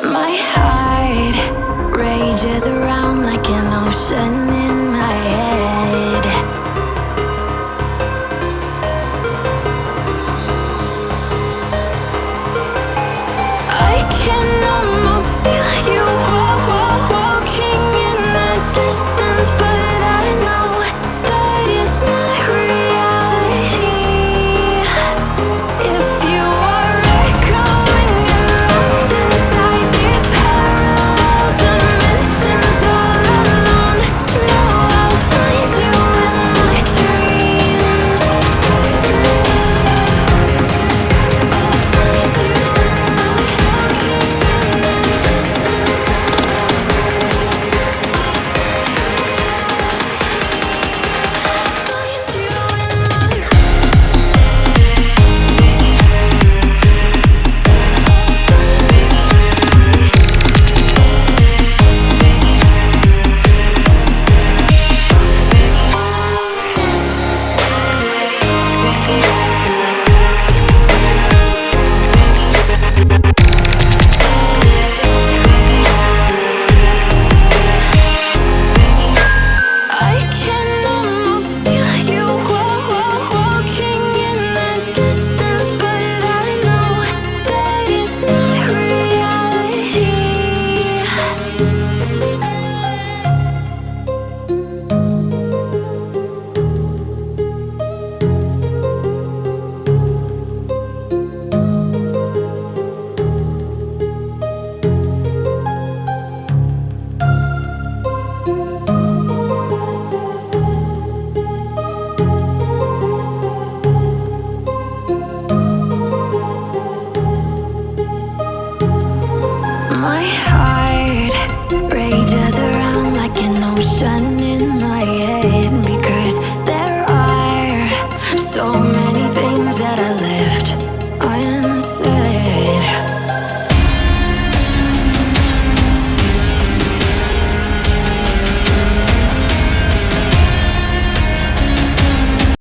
My heart rages around like an ocean in my head. I can almost feel you walking in the distance, but I know that it's not reality. If you are echoing around inside these parallel dimensions all alone, know I'll find you in my dreams. I'll find you in my I can almost feel you walking in the distance, but I know that it's not reality. My heart rages around like an ocean